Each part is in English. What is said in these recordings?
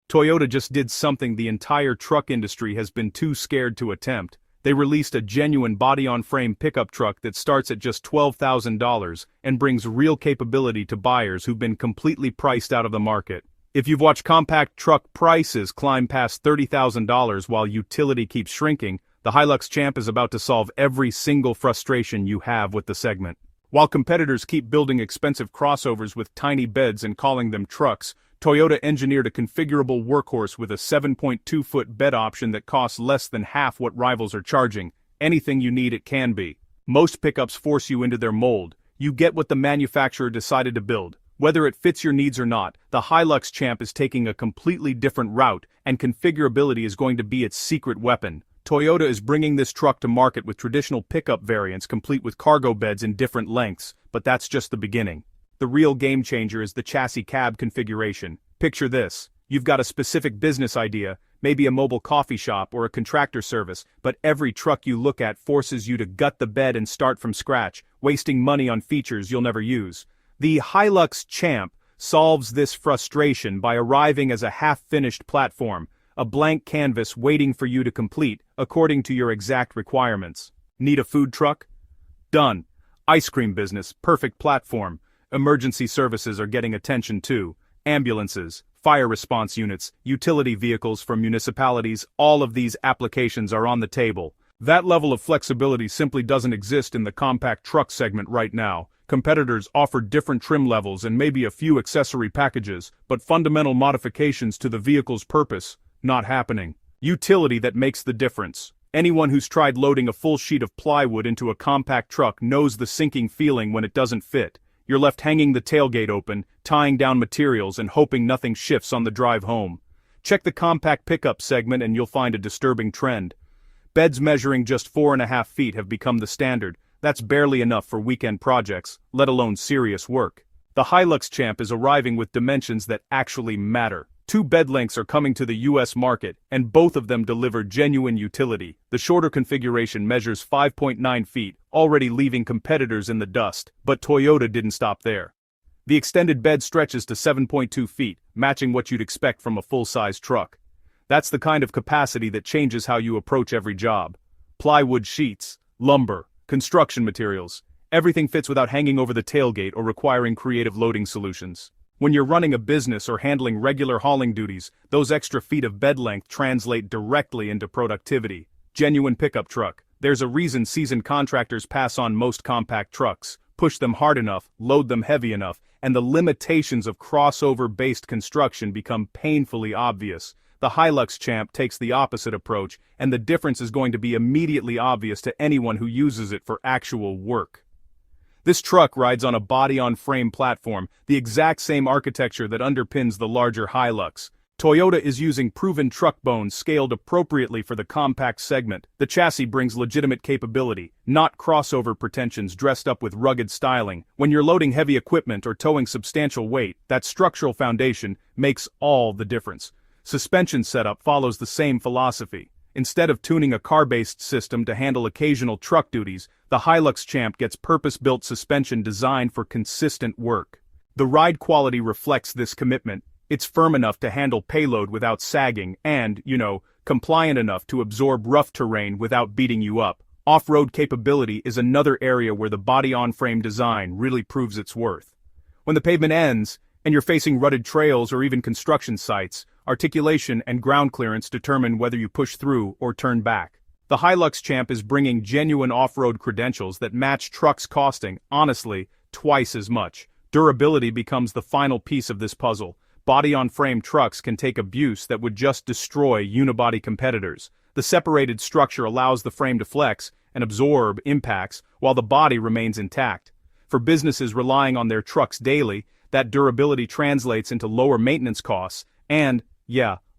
Toyota just did something the entire truck industry has been too scared to attempt. They released a genuine body-on-frame pickup truck that starts at just $12,000 and brings real capability to buyers who've been completely priced out of the market. If you've watched compact truck prices climb past $30,000 while utility keeps shrinking, the Hilux Champ is about to solve every single frustration you have with the segment. While competitors keep building expensive crossovers with tiny beds and calling them trucks, Toyota engineered a configurable workhorse with a 7.2-foot bed option that costs less than half what rivals are charging. Anything you need it can be. Most pickups force you into their mold. You get what the manufacturer decided to build. Whether it fits your needs or not, the Hilux Champ is taking a completely different route, and configurability is going to be its secret weapon. Toyota is bringing this truck to market with traditional pickup variants complete with cargo beds in different lengths, but that's just the beginning. The real game changer is the chassis cab configuration. Picture this. You've got a specific business idea, maybe a mobile coffee shop or a contractor service, but every truck you look at forces you to gut the bed and start from scratch, wasting money on features you'll never use. The Hilux Champ solves this frustration by arriving as a half-finished platform, a blank canvas waiting for you to complete, according to your exact requirements. Need a food truck? Done. Ice cream business, perfect platform. Emergency services are getting attention too. Ambulances, fire response units, utility vehicles from municipalities, all of these applications are on the table. That level of flexibility simply doesn't exist in the compact truck segment right now. Competitors offer different trim levels and maybe a few accessory packages, but fundamental modifications to the vehicle's purpose, not happening. Utility that makes the difference. Anyone who's tried loading a full sheet of plywood into a compact truck knows the sinking feeling when it doesn't fit. You're left hanging the tailgate open, tying down materials and hoping nothing shifts on the drive home. Check the compact pickup segment and you'll find a disturbing trend. Beds measuring just 4.5 feet have become the standard. That's barely enough for weekend projects, let alone serious work. The Hilux Champ is arriving with dimensions that actually matter. 2 bed lengths are coming to the US market, and both of them deliver genuine utility. The shorter configuration measures 5.9 feet, already leaving competitors in the dust, but Toyota didn't stop there. The extended bed stretches to 7.2 feet, matching what you'd expect from a full-size truck. That's the kind of capacity that changes how you approach every job. Plywood sheets, lumber, construction materials, everything fits without hanging over the tailgate or requiring creative loading solutions. When you're running a business or handling regular hauling duties, those extra feet of bed length translate directly into productivity. Genuine pickup truck. There's a reason seasoned contractors pass on most compact trucks, push them hard enough, load them heavy enough, and the limitations of crossover-based construction become painfully obvious. The Hilux Champ takes the opposite approach, and the difference is going to be immediately obvious to anyone who uses it for actual work. This truck rides on a body-on-frame platform, the exact same architecture that underpins the larger Hilux. Toyota is using proven truck bones scaled appropriately for the compact segment. The chassis brings legitimate capability, not crossover pretensions dressed up with rugged styling. When you're loading heavy equipment or towing substantial weight, that structural foundation makes all the difference. Suspension setup follows the same philosophy. Instead of tuning a car-based system to handle occasional truck duties, the Hilux Champ gets purpose-built suspension designed for consistent work. The ride quality reflects this commitment. It's firm enough to handle payload without sagging and, compliant enough to absorb rough terrain without beating you up. Off-road capability is another area where the body-on-frame design really proves its worth. When the pavement ends, and you're facing rutted trails or even construction sites, articulation and ground clearance determine whether you push through or turn back. The Hilux Champ is bringing genuine off-road credentials that match trucks costing, honestly, twice as much. Durability becomes the final piece of this puzzle. Body-on-frame trucks can take abuse that would just destroy unibody competitors. The separated structure allows the frame to flex and absorb impacts while the body remains intact. For businesses relying on their trucks daily, that durability translates into lower maintenance costs and,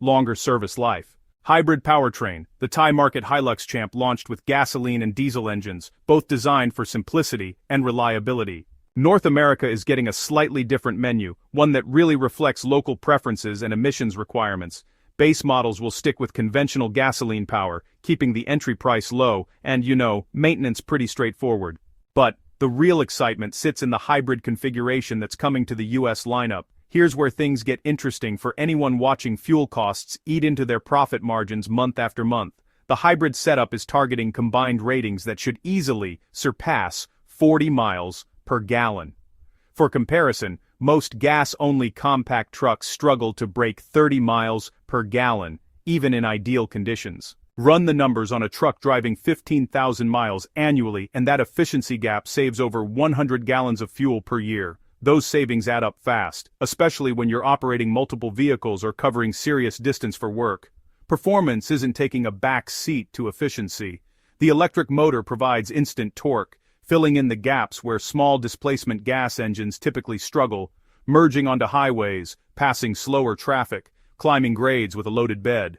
longer service life. Hybrid powertrain. The Thai market Hilux Champ launched with gasoline and diesel engines, both designed for simplicity and reliability. North America is getting a slightly different menu, one that really reflects local preferences and emissions requirements. Base models will stick with conventional gasoline power, keeping the entry price low and, maintenance pretty straightforward. But the real excitement sits in the hybrid configuration that's coming to the US lineup. here's where things get interesting for anyone watching fuel costs eat into their profit margins month after month. The hybrid setup is targeting combined ratings that should easily surpass 40 miles per gallon. For comparison, most gas-only compact trucks struggle to break 30 miles per gallon, even in ideal conditions. Run the numbers on a truck driving 15,000 miles annually, and that efficiency gap saves over 100 gallons of fuel per year. Those savings add up fast, especially when you're operating multiple vehicles or covering serious distance for work. Performance isn't taking a back seat to efficiency. The electric motor provides instant torque, filling in the gaps where small displacement gas engines typically struggle, merging onto highways, passing slower traffic, climbing grades with a loaded bed.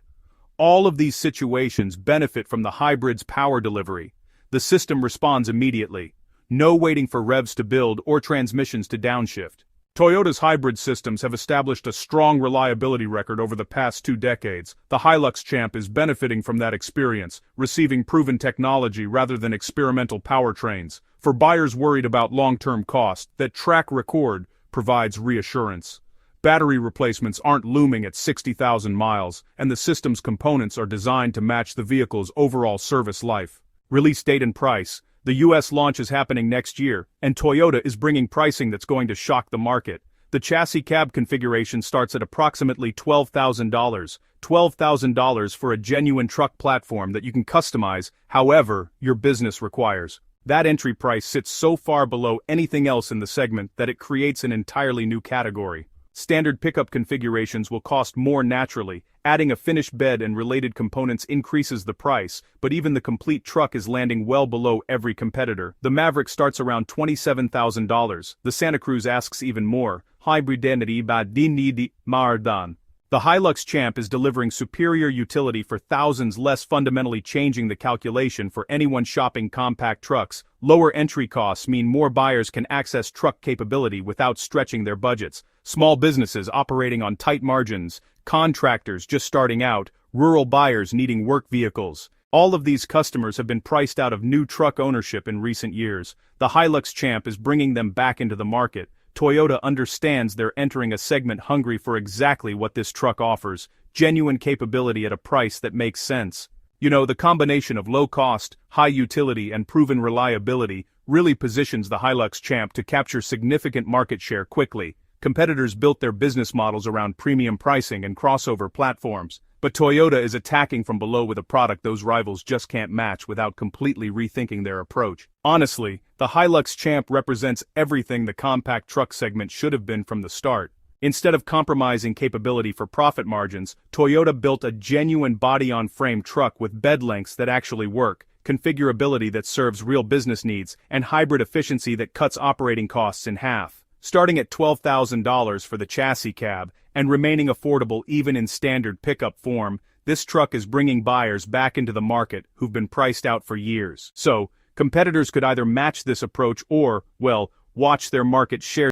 All of these situations benefit from the hybrid's power delivery. The system responds immediately. No waiting for revs to build or transmissions to downshift. Toyota's hybrid systems have established a strong reliability record over the past 2 decades. The Hilux Champ is benefiting from that experience, receiving proven technology rather than experimental powertrains. For buyers worried about long-term cost, that track record provides reassurance. Battery replacements aren't looming at 60,000 miles, and the system's components are designed to match the vehicle's overall service life. Release date and price. The US launch is happening next year, and Toyota is bringing pricing that's going to shock the market. The chassis cab configuration starts at approximately $12,000. $12,000 for a genuine truck platform that you can customize however your business requires. That entry price sits so far below anything else in the segment that it creates an entirely new category. Standard pickup configurations will cost more naturally. Adding a finished bed and related components increases the price, but even the complete truck is landing well below every competitor. The Maverick starts around $27,000. The Santa Cruz asks even more. Hybridity ba dinidi mardan. The Hilux Champ is delivering superior utility for thousands, less fundamentally changing the calculation for anyone shopping compact trucks. Lower entry costs mean more buyers can access truck capability without stretching their budgets. Small businesses operating on tight margins, contractors just starting out, rural buyers needing work vehicles. All of these customers have been priced out of new truck ownership in recent years. The Hilux Champ is bringing them back into the market. Toyota understands they're entering a segment hungry for exactly what this truck offers, genuine capability at a price that makes sense. You know, the combination of low cost, high utility and proven reliability really positions the Hilux Champ to capture significant market share quickly. Competitors built their business models around premium pricing and crossover platforms, but Toyota is attacking from below with a product those rivals just can't match without completely rethinking their approach. Honestly, the Hilux Champ represents everything the compact truck segment should have been from the start. Instead of compromising capability for profit margins, Toyota built a genuine body-on-frame truck with bed lengths that actually work, configurability that serves real business needs, and hybrid efficiency that cuts operating costs in half. Starting at $12,000 for the chassis cab, and remaining affordable even in standard pickup form, this truck is bringing buyers back into the market who've been priced out for years. So, competitors could either match this approach or, well, watch their market share